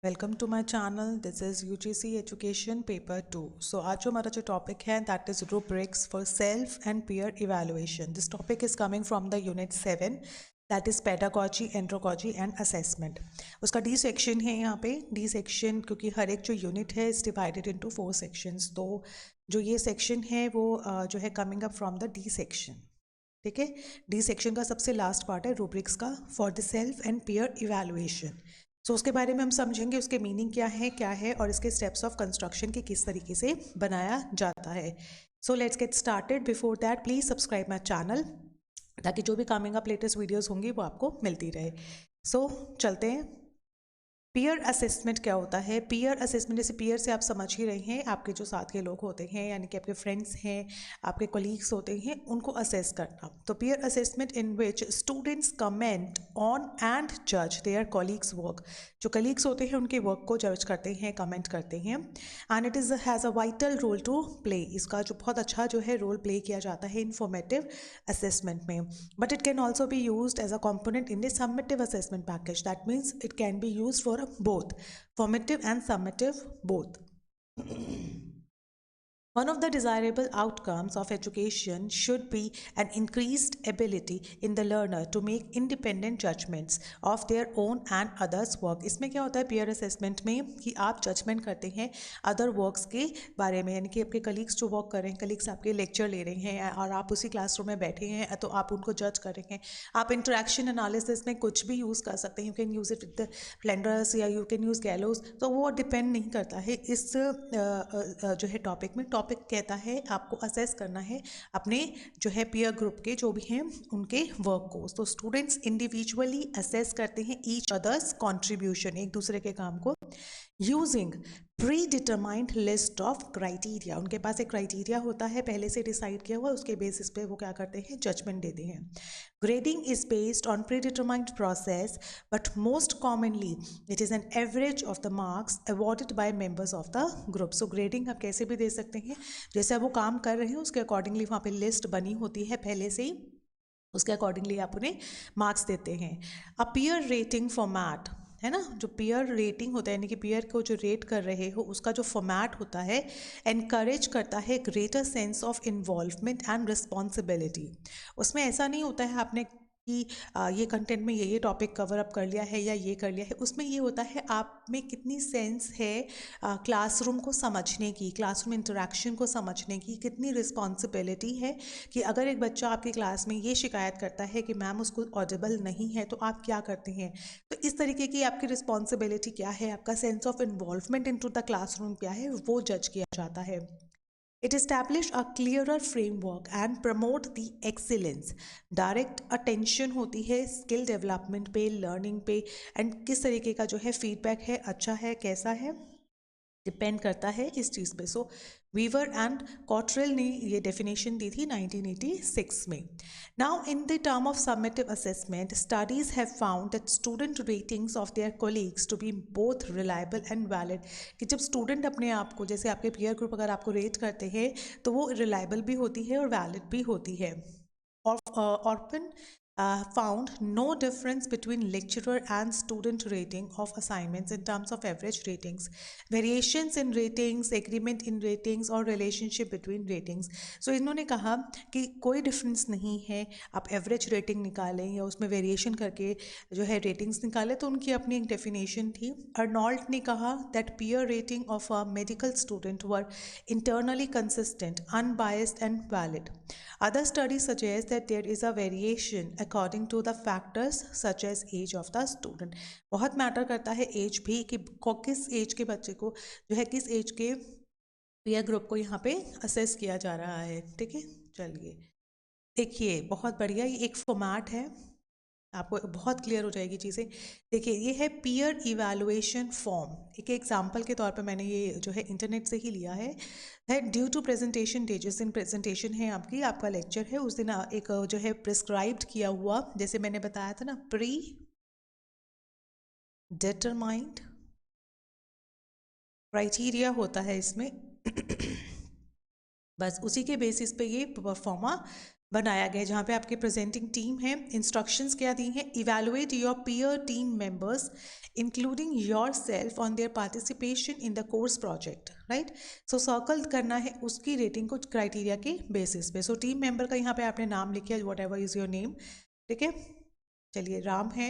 Welcome to my channel. This is UGC education paper 2. So आज जो हमारा जो टॉपिक है that is rubrics for self and peer evaluation. This topic is coming from the unit 7 that is pedagogy, andragogy and assessment. उसका D section है यहाँ पे. D section क्योंकि हर एक जो यूनिट है इज़ डिवाइडेड इनटू 4 सेक्शंस. तो जो ये सेक्शन है वो जो है coming up from the D section. ठीक है. डी सेक्शन का सबसे लास्ट पार्ट है रूब्रिक्स का for the self and peer evaluation. So उसके बारे में हम समझेंगे, उसके मीनिंग क्या है और इसके स्टेप्स ऑफ कंस्ट्रक्शन के किस तरीके से बनाया जाता है. So let's get started. Before that please subscribe my channel ताकि जो भी कमिंग अप लेटेस्ट वीडियोस होंगी वो आपको मिलती रहे. सो चलते हैं. पीयर असेसमेंट क्या होता है? पीयर असेसमेंट, जैसे पीयर से आप समझ ही रहे हैं, आपके जो साथ के लोग होते हैं यानी कि आपके फ्रेंड्स हैं, आपके कोलीग्स होते हैं, उनको असेस करना. तो peer assessment in which students comment on and जज देयर कॉलीग्स वर्क. जो कलीग्स होते हैं उनके वर्क को जज करते हैं, कमेंट करते हैं. And it is has a vital role to play. इसका जो बहुत अच्छा जो है रोल प्ले किया जाता है इंफॉर्मेटिव असेसमेंट में. But it can also be used as a component in the summative assessment package. That means it can be used for both formative and summative both. One of the desirable outcomes of education should be an increased ability in the learner to make independent judgments of their own and others' work. इसमें क्या होता है peer assessment में कि आप judgment करते हैं other works के बारे में, यानी कि आपके colleagues जो work कर रहे हैं, colleagues आपके lecture ले रहे हैं और आप उसी classroom में बैठे हैं तो आप उनको judge कर रहे हैं. आप interaction analysis में कुछ भी use कर सकते हैं. You can use it with the Flinders या you can use Gallows. तो वो depend नहीं करता है इस जो है टॉपिक में. टॉपिक कहता है आपको असेस करना है अपने जो है पीयर ग्रुप के जो भी हैं उनके वर्क को. तो स्टूडेंट्स इंडिविजुअली असेस करते हैं ईच अदर्स कॉन्ट्रीब्यूशन, एक दूसरे के काम को, using pre determined list of criteria. उनके पास एक क्राइटेरिया होता है पहले से डिसाइड किया हुआ, उसके बेसिस पे वो क्या करते हैं, जजमेंट देते हैं. Grading is based on pre determined process but most commonly it is an average of the marks awarded bye members of the group. So grading आप कैसे भी दे सकते हैं, जैसे वो काम कर रहे हैं उसके अकॉर्डिंगली वहाँ पे लिस्ट बनी होती है पहले से ही, उसके अकॉर्डिंगली आप उन्हें मार्क्स देते हैं. अ पीयर रेटिंग फॉर्मेट है ना, जो पीयर रेटिंग होता है यानी कि पीयर को जो रेट कर रहे हो उसका जो फॉर्मेट होता है एनकरेज करता है greater sense of involvement and responsibility. उसमें ऐसा नहीं होता है आपने कि ये कंटेंट में ये टॉपिक कवर अप कर लिया है या ये कर लिया है. उसमें ये होता है आप में कितनी सेंस है क्लासरूम को समझने की, क्लासरूम इंटरेक्शन को समझने की, कितनी रिस्पॉन्सिबिलिटी है कि अगर एक बच्चा आपकी क्लास में ये शिकायत करता है कि मैम उसको ऑडिबल नहीं है तो आप क्या करते हैं. तो इस तरीके की आपकी रिस्पॉन्सिबिलिटी क्या है, आपका sense of involvement into the classroom क्या है, वो जज किया जाता है. It established a clearer framework and promote the excellence. Direct attention होती है स्किल डेवलपमेंट पे, लर्निंग पे, एंड किस तरीके का जो है फीडबैक है, अच्छा है कैसा है, डिपेंड करता है इस चीज़ पे. सो वीवर एंड कॉटरेल ने ये डेफिनेशन दी थी 1986 में. Now in the term of summative assessment studies have found that student ratings of their colleagues to be both reliable and valid. कि जब स्टूडेंट अपने आप को, जैसे आपके पीयर ग्रुप अगर आपको रेट करते हैं तो वो रिलायबल भी होती है और वैलिड भी होती है. Orphan found no difference between lecturer and student rating of assignments in terms of average ratings, variations in ratings, agreement in ratings और relationship between ratings. So इन्होंने कहा कि कोई डिफरेंस नहीं है, आप एवरेज रेटिंग निकालें या उसमें वेरिएशन करके जो है रेटिंग्स निकालें, तो उनकी अपनी एक डेफिनेशन थी. अर्नॉल्ट ने कहा that peer rating of a medical student were internally consistent, unbiased and valid. Other studies suggest that there is a variation according to the factors such as age of the student. बहुत matter करता है as भी कि किस as के बच्चे को जो है किस एज के पीयर ग्रुप को यहाँ पे असेस किया जा रहा है. ठीक है, चलिए देखिए बहुत बढ़िया, ये एक फॉर्मेट है, आपको बहुत क्लियर हो जाएगी चीज़ें. देखिए ये है पीयर इवैल्यूएशन फॉर्म. एक एग्जांपल के तौर पे मैंने ये जो है इंटरनेट से ही लिया है. ड्यू टू प्रेजेंटेशन डे, जिस दिन प्रेजेंटेशन है आपकी, आपका लेक्चर है, उस दिन एक जो है प्रिस्क्राइब्ड किया हुआ, जैसे मैंने बताया था ना, प्री डिटरमाइंड क्राइटेरिया होता है इसमें. बस उसी के बेसिस पे ये परफॉर्मा बनाया गया है, जहाँ पे आपकी प्रेजेंटिंग टीम है। इंस्ट्रक्शंस क्या दी हैं? Evaluate your peer team members including your self on their participation in the course project, right. So circle करना है उसकी रेटिंग को क्राइटेरिया के बेसिस पे। सो टीम मेंबर का यहाँ पे आपने नाम लिखा, whatever is your name, ठीक है। चलिए, राम है।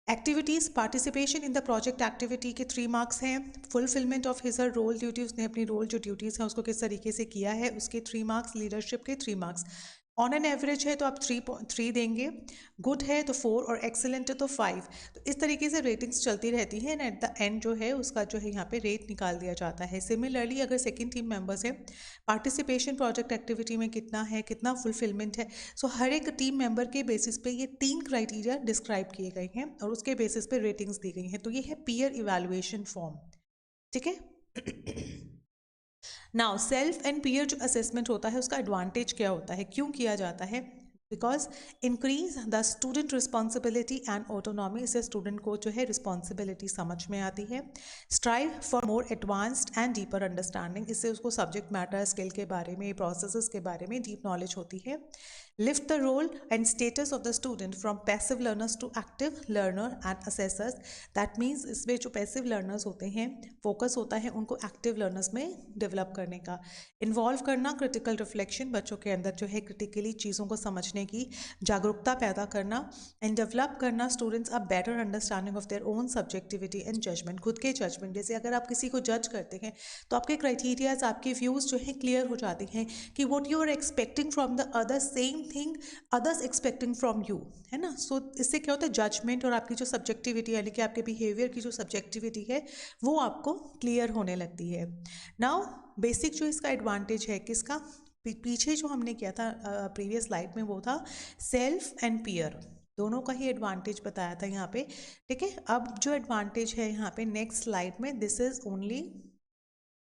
Activities, participation in the project activity के 3 मार्क्स हैं। Fulfilment of his role duty, उसने अपनी रोल जो ड्यूटीज़ हैं उसको किस तरीके से किया है, उसके 3 मार्क्स। लीडरशिप के 3 मार्क्स। ऑन एन एवरेज है तो आप 3 देंगे, गुड है तो 4 और एक्सेलेंट है तो 5। तो इस तरीके से रेटिंग्स चलती रहती हैं एंड एट द एंड जो है उसका जो है यहाँ पे रेट निकाल दिया जाता है। सिमिलरली अगर सेकंड टीम मेंबर्स है, पार्टिसिपेशन प्रोजेक्ट एक्टिविटी में कितना है, कितना फुलफिलमेंट है। सो हर एक टीम मेंबर के बेसिस पे ये 3 क्राइटेरिया डिस्क्राइब किए गए हैं और उसके बेसिस पे रेटिंग्स दी गई हैं। तो ये है पीयर इवैल्यूएशन फॉर्म, ठीक है। नाउ सेल्फ एंड पीयर जो असेसमेंट होता है उसका एडवांटेज क्या होता है, क्यों किया जाता है? Because increase the student responsibility and autonomy, इससे स्टूडेंट को जो है रिस्पॉन्सिबिलिटी समझ में आती है। Strive for more advanced and deeper understanding, इससे उसको सब्जेक्ट मैटर स्किल के बारे में, प्रोसेसेस के बारे में डीप नॉलेज होती है। Lift the role and status of the student from passive learners to active learner and assessors, that means इसमें जो पैसिव लर्नर्स होते हैं फोकस होता है उनको एक्टिव लर्नर्स में डेवलप करने का। इन्वॉल्व करना क्रिटिकल रिफ्लेक्शन, बच्चों के अंदर जो है क्रिटिकली चीज़ों को समझने की जागरूकता पैदा करना। एंड डेवलप करना students a better understanding of their own subjectivity and judgement, खुद के जजमेंट। जैसे अगर आप किसी को जज करते हैं तो आपके क्राइटेरियाज, आपके व्यूज़ जो है क्लियर हो जाते हैं कि what you are expecting from the other, same thing others expecting from you, है ना। सो इससे क्या होता है, जजमेंट और आपकी जो सब्जेक्टिविटी यानी कि आपके बिहेवियर की जो सब्जेक्टिविटी है वो आपको क्लियर होने लगती है। नाउ बेसिक जो इसका एडवांटेज है किसका, पीछे जो हमने किया था प्रीवियस स्लाइड में, वो था सेल्फ एंड पीयर, दोनों का ही एडवांटेज बताया था यहाँ पे, ठीक है। अब जो एडवांटेज है यहाँ पे नेक्स्ट स्लाइड में, this is only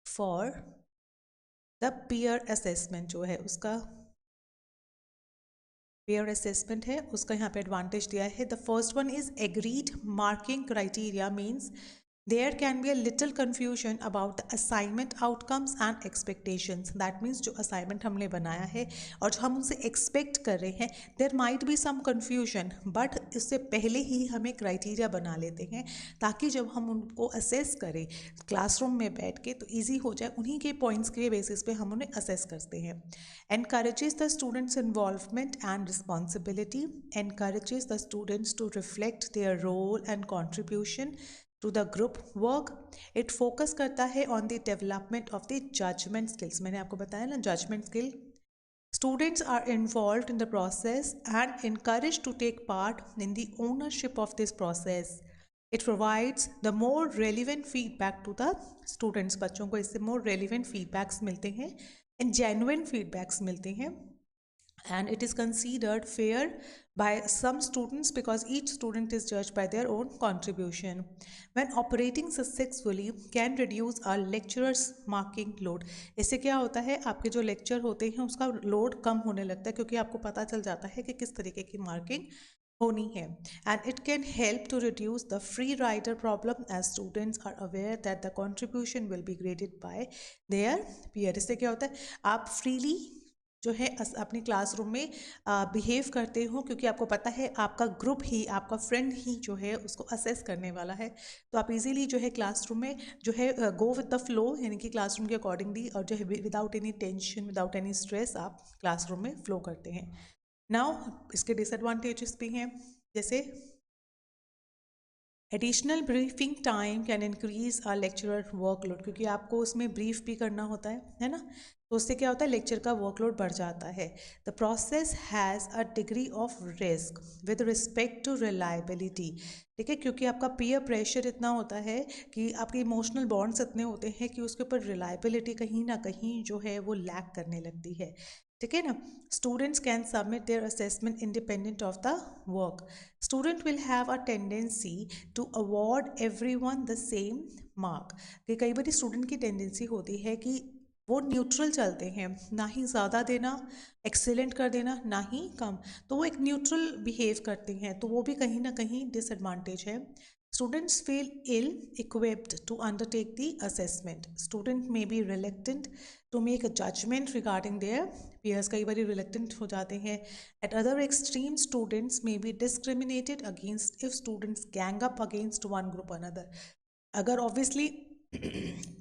for the peer assessment, जो है उसका पेयर असेसमेंट है उसका यहाँ पे एडवांटेज दिया है। The first one is agreed marking criteria means there can be a little confusion about the assignment outcomes and expectations, that means जो असाइनमेंट हमने बनाया है और जो हम उनसे एक्सपेक्ट कर रहे हैं, there might be some confusion, but इससे पहले ही हमें क्राइटेरिया बना लेते हैं ताकि जब हम उनको असेस करें क्लासरूम में बैठ के तो ईजी हो जाए, उन्हीं के पॉइंट्स के बेसिस पे हम उन्हें असेस करते हैं। Encourages the students' involvement and responsibility, encourages the students to reflect their role and contribution to the group work. It focus करता है on the development of the judgment skills, मैंने आपको बताया ना judgment skill. Students are involved in the process and encouraged to take part in the ownership of this process. It provides the more relevant feedback to the students, बच्चों को इससे more relevant feedbacks मिलते हैं and genuine feedbacks मिलते हैं, and it is considered fair by some students because each student is judged by their own contribution. When operating successfully can reduce our lecturers marking load, इससे क्या होता है, आपके जो लेक्चर होते हैं उसका लोड कम होने लगता है क्योंकि आपको पता चल जाता है कि किस तरीके की मार्किंग होनी है। And it can help to reduce the free rider problem as students are aware that the contribution will be graded by their peer. इससे क्या होता है, आप फ्रीली जो है अपनी क्लासरूम में बिहेव करते हो क्योंकि आपको पता है आपका ग्रुप ही, आपका फ्रेंड ही जो है उसको असेस करने वाला है, तो आप इजीली जो है क्लासरूम में जो है गो विद द फ्लो, यानी कि क्लासरूम के अकॉर्डिंगली और जो है without any tension, without any stress आप क्लासरूम में फ्लो करते हैं। नाउ इसके डिसएडवांटेजेस भी हैं, जैसे additional briefing time can increase a lecturer workload, क्योंकि आपको उसमें ब्रीफ भी करना होता है ना, तो उससे क्या होता है, लेक्चर का वर्कलोड बढ़ जाता है। The process has a degree of risk with respect to reliability, ठीक है, क्योंकि आपका पीयर प्रेशर इतना होता है कि आपके इमोशनल बॉन्ड्स इतने होते हैं कि उसके ऊपर रिलायबिलिटी कहीं ना कहीं जो है वो लैक करने लगती है, ठीक है ना। Students can submit their assessment independent of the work, student will have a tendency to award everyone the same mark, कि कई बार स्टूडेंट की टेंडेंसी होती है कि वो न्यूट्रल चलते हैं, ना ही ज़्यादा देना एक्सेलेंट कर देना, ना ही कम, तो वो एक न्यूट्रल बिहेव करते हैं, तो वो भी कहीं ना कहीं डिसएडवांटेज है। Students feel ill-equipped to undertake the assessment. Student may be reluctant to make a judgment regarding their peers. कई बार reluctant हो जाते हैं. At other extreme, students may be discriminated against if students gang up against one group or another. अगर obviously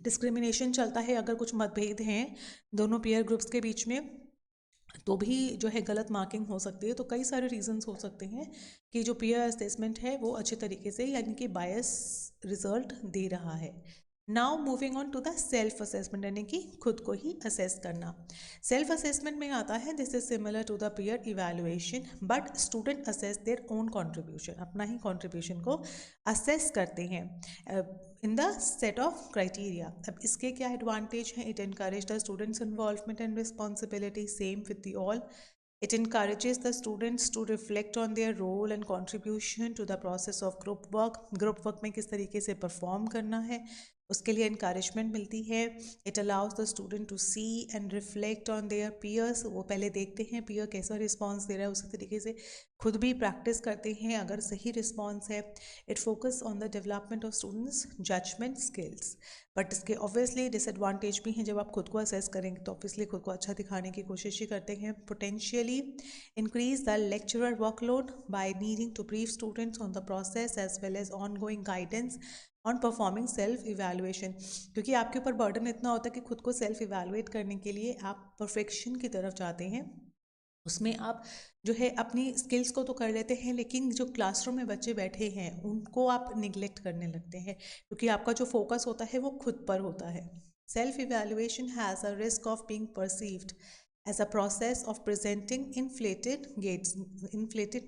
discrimination चलता है, अगर कुछ मतभेद हैं दोनों पेयर ग्रुप्स के बीच में, तो भी जो है गलत मार्किंग हो सकती है. तो कई सारे रीजंस हो सकते हैं कि जो पीयर असेसमेंट है वो अच्छे तरीके से यानी कि बायस रिजल्ट दे रहा है. Now moving on to the self assessment, यानी कि खुद को ही असेस करना. सेल्फ असेसमेंट में आता है this is similar to the peer evaluation, but student assess their own contribution, अपना ही कंट्रीब्यूशन को असेस करते हैं in the set of criteria. अब इसके क्या एडवांटेज हैं? It encourage the students involvement and responsibility, same with the all. It encourages the students to reflect on their role and contribution to the process of group work. Group work में किस तरीके से perform करना है उसके लिए encouragement मिलती है. It allows the student to see and reflect on their peers. वो पहले देखते हैं peer कैसा response दे रहा है, उसी तरीके से खुद भी practice करते हैं अगर सही response है. It focus on the development of students' judgment skills. But इसके ऑब्वियसली डिसएडवांटेज भी हैं. जब आप खुद को असेस करेंगे तो ऑब्वियसली खुद को अच्छा दिखाने की कोशिश ही करते हैं. Potentially increase the lecturer workload by needing to brief students on the process as well as ongoing guidance on performing self evaluation. क्योंकि आपके ऊपर बर्डन इतना होता है कि खुद को सेल्फ इवैल्यूएट करने के लिए आप परफेक्शन की तरफ जाते हैं. उसमें आप जो है अपनी स्किल्स को तो कर लेते हैं, लेकिन जो क्लासरूम में बच्चे बैठे हैं उनको आप निगलेक्ट करने लगते हैं क्योंकि आपका जो फोकस होता है वो खुद पर होता है. Self evaluation has a risk of being perceived as a process of presenting inflated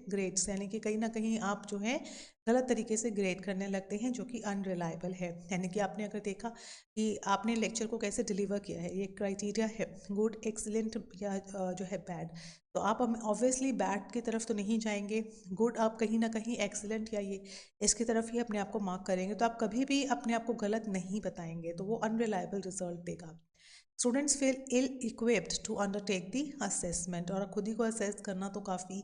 grades, यानी कि कहीं ना कहीं आप जो है गलत तरीके से ग्रेड करने लगते हैं जो कि अनरिलायबल है. यानी कि आपने अगर देखा कि आपने लेक्चर को कैसे डिलीवर किया है, ये क्राइटेरिया है गुड, एक्सीलेंट या जो है बैड. तो आप ऑब्वियसली बैड की तरफ तो नहीं जाएंगे, गुड आप कहीं ना कहीं एक्सीलेंट या ये इसकी तरफ ही अपने आप को मार्क करेंगे. तो आप कभी भी अपने आप को गलत नहीं बताएंगे, तो वो अनरिलायबल रिजल्ट देगा. Students feel ill equipped to undertake the assessment, और खुद ही को असेस करना तो काफ़ी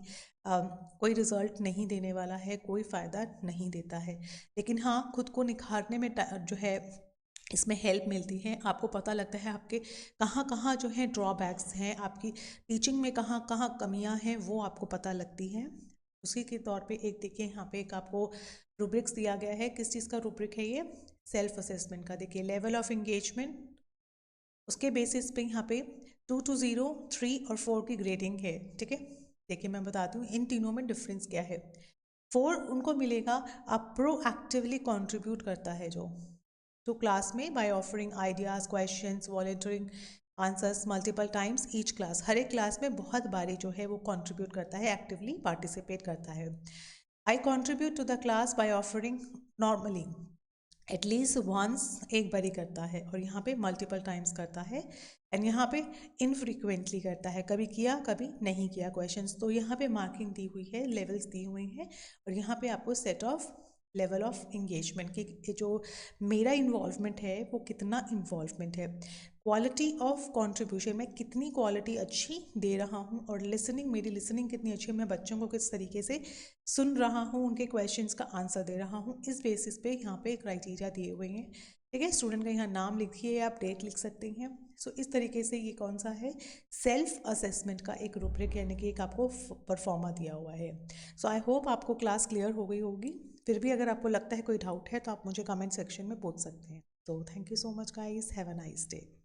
कोई रिजल्ट नहीं देने वाला है, कोई फ़ायदा नहीं देता है. लेकिन हाँ, खुद को निखारने में जो है इसमें हेल्प मिलती है. आपको पता लगता है आपके कहाँ कहाँ जो है ड्रॉबैक्स हैं, आपकी टीचिंग में कहाँ कहाँ कमियां हैं, वो आपको पता लगती है. उसी के तौर पे एक देखिए यहाँ पे एक आपको रूब्रिक्स दिया गया है. किस चीज़ का रूब्रिक है ये? सेल्फ असेसमेंट का. देखिए लेवल ऑफ एंगेजमेंट, उसके बेसिस पे यहाँ पे 2 to 0, 3 और 4 की ग्रेडिंग है. ठीक है, देखिए मैं बताती हूँ इन तीनों में डिफरेंस क्या है. 4 उनको मिलेगा आप प्रोएक्टिवली कंट्रीब्यूट करता है जो तो क्लास में by offering ideas, questions, volunteering answers multiple times each class. हर एक क्लास में बहुत बारी जो है वो कंट्रीब्यूट करता है, एक्टिवली पार्टिसिपेट करता है. I contribute to the class by offering normally at least once, एक बारी करता है, और यहाँ पे मल्टीपल टाइम्स करता है. एंड यहाँ पे इनफ्रीक्वेंटली करता है, कभी किया कभी नहीं किया क्वेश्चंस. तो यहाँ पे मार्किंग दी हुई है, लेवल्स दी हुई हैं, और यहाँ पे आपको set of level of engagement की जो मेरा इन्वॉल्वमेंट है वो कितना इन्वॉल्वमेंट है. क्वालिटी ऑफ कंट्रीब्यूशन, मैं कितनी क्वालिटी अच्छी दे रहा हूँ, और लिसनिंग, मेरी लिसनिंग कितनी अच्छी है, मैं बच्चों को किस तरीके से सुन रहा हूँ, उनके क्वेश्चंस का आंसर दे रहा हूँ. इस बेसिस पे यहाँ पे क्राइटेरिया दिए हुए हैं. ठीक है, स्टूडेंट का यहाँ नाम लिखिए, आप डेट लिख सकते हैं. सो इस तरीके से ये कौन सा है? सेल्फ असेसमेंट का एक रूब्रिक, यानी कि एक आपको परफॉर्मा दिया हुआ है. सो आई होप आपको क्लास क्लियर हो गई होगी. फिर भी अगर आपको लगता है कोई डाउट है तो आप मुझे कमेंट सेक्शन में पूछ सकते हैं. तो thank you so much guys, have a nice day.